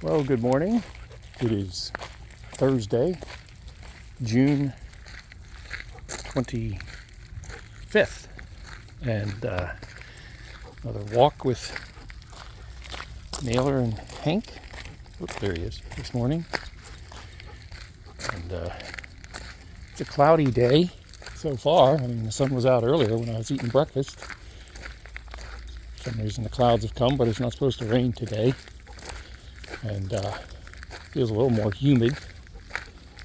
Well, good morning. It is Thursday, June 25th, and another walk with Naylor and Hank. Oops, there he is this morning. And it's a cloudy day so far. I mean, the sun was out earlier when I was eating breakfast. For some reason the clouds have come, but it's not supposed to rain today. And feels a little more humid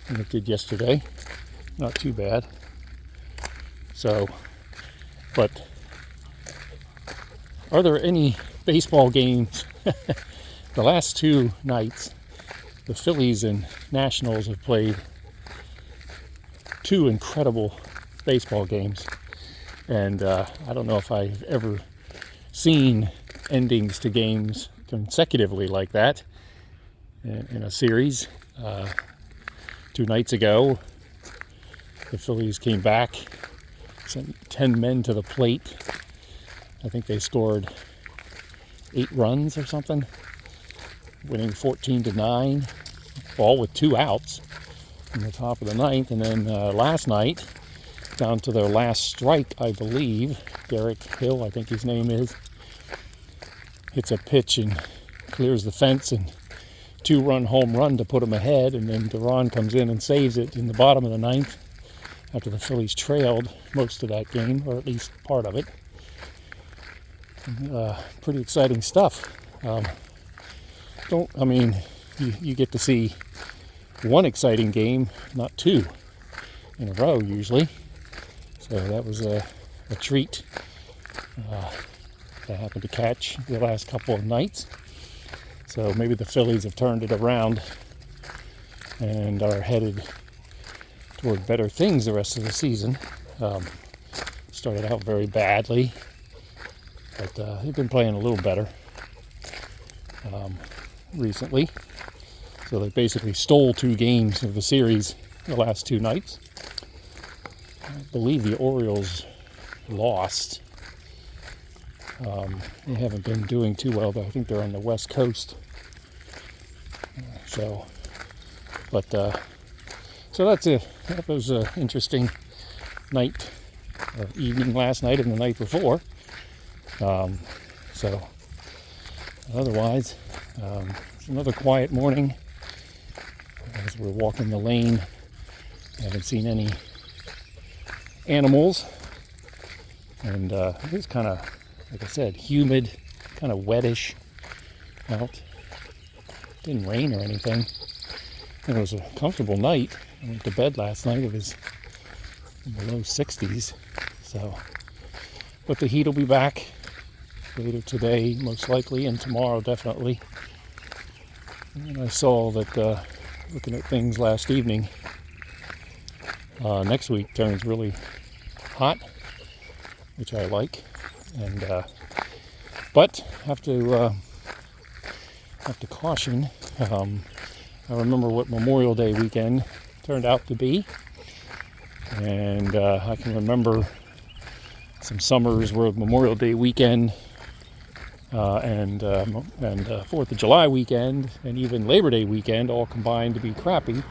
than it did yesterday. Not too bad. So, but are there any baseball games? The last two nights, the Phillies and Nationals have played two incredible baseball games. And I don't know if I've ever seen endings to games consecutively like that in a series. 2 nights ago, the Phillies came back, sent 10 men to the plate. I think they scored 8 runs or something, winning 14-9, all with 2 outs in the top of the ninth. And then last night, down to their last strike, I believe, Derek Hill, I think his name is, hits a pitch and clears the fence, and 2-run home run to put him ahead, and then Duran comes in and saves it in the bottom of the ninth after the Phillies trailed most of that game, or at least part of it. Pretty exciting stuff. You get to see one exciting game, not 2 in a row usually. So that was a treat that happened to catch the last couple of nights. So maybe the Phillies have turned it around and are headed toward better things the rest of the season. Started out very badly, but they've been playing a little better recently. So they basically stole 2 games of the series the last 2 nights. I believe the Orioles lost. They haven't been doing too well, but I think they're on the West Coast. So that was an interesting night or evening last night and the night before. So otherwise, it's another quiet morning. As we're walking the lane, I haven't seen any animals, and it is kind of, like I said, humid, kind of wettish out. Didn't rain or anything. And it was a comfortable night. I went to bed last night. It was in the low 60s. So, but the heat will be back later today, most likely, and tomorrow definitely. And I saw that looking at things last evening, next week turns really hot, which I like. And but have to caution. I remember what Memorial Day weekend turned out to be, and I can remember some summers where Memorial Day weekend and 4th of July weekend and even Labor Day weekend all combined to be crappy.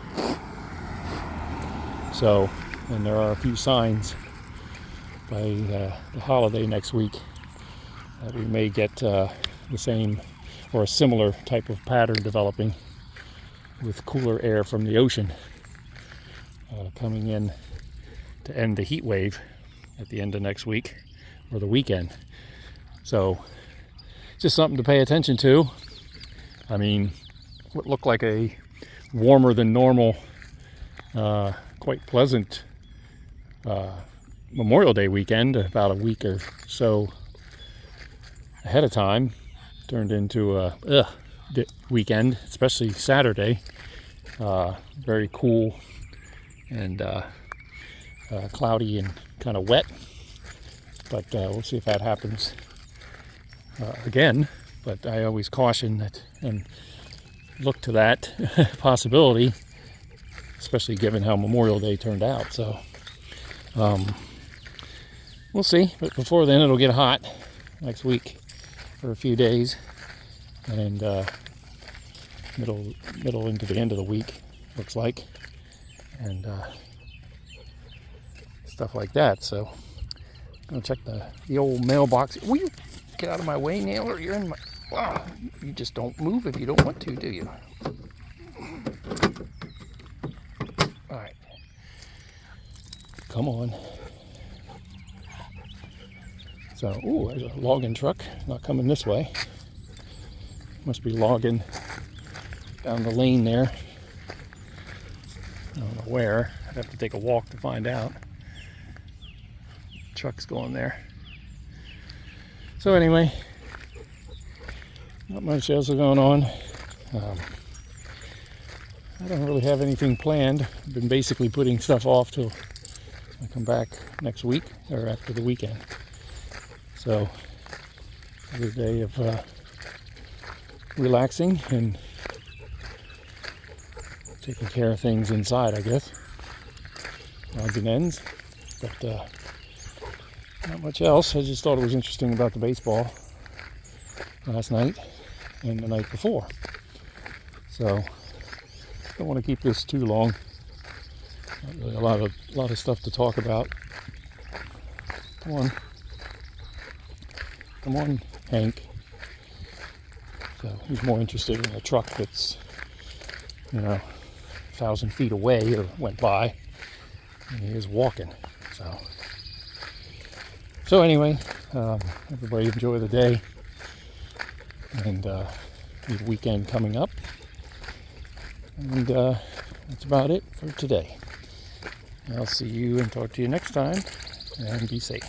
So, and there are a few signs by the holiday next week that we may get the same or a similar type of pattern developing, with cooler air from the ocean coming in to end the heat wave at the end of next week or the weekend. So just something to pay attention to. I mean, what looked like a warmer than normal, quite pleasant Memorial Day weekend about a week or so ahead of time turned into a weekend, especially Saturday. Very cool and cloudy and kind of wet, but we'll see if that happens again. But I always caution that and look to that possibility, especially given how Memorial Day turned out. So we'll see, but before then it'll get hot next week for a few days, and middle into the end of the week, looks like, and stuff like that. So I'm gonna check the old mailbox. Will you get out of my way, Naylor? You're in my. Oh, you just don't move if you don't want to, do you? All right, come on. So, ooh, there's a logging truck not coming this way. Must be logging down the lane there. I don't know where. I'd have to take a walk to find out. Truck's going there. So anyway, not much else going on. I don't really have anything planned. I've been basically putting stuff off till I come back next week or after the weekend. So every day of relaxing and taking care of things inside, I guess. Odds and ends. But not much else. I just thought it was interesting about the baseball last night and the night before. So don't want to keep this too long. Not really a lot of stuff to talk about. Come on. Come on, Hank. So he's more interested in a truck that's, 1,000 feet away or went by, and he is walking. So anyway, everybody enjoy the day, and the weekend coming up. And that's about it for today. I'll see you and talk to you next time, and be safe.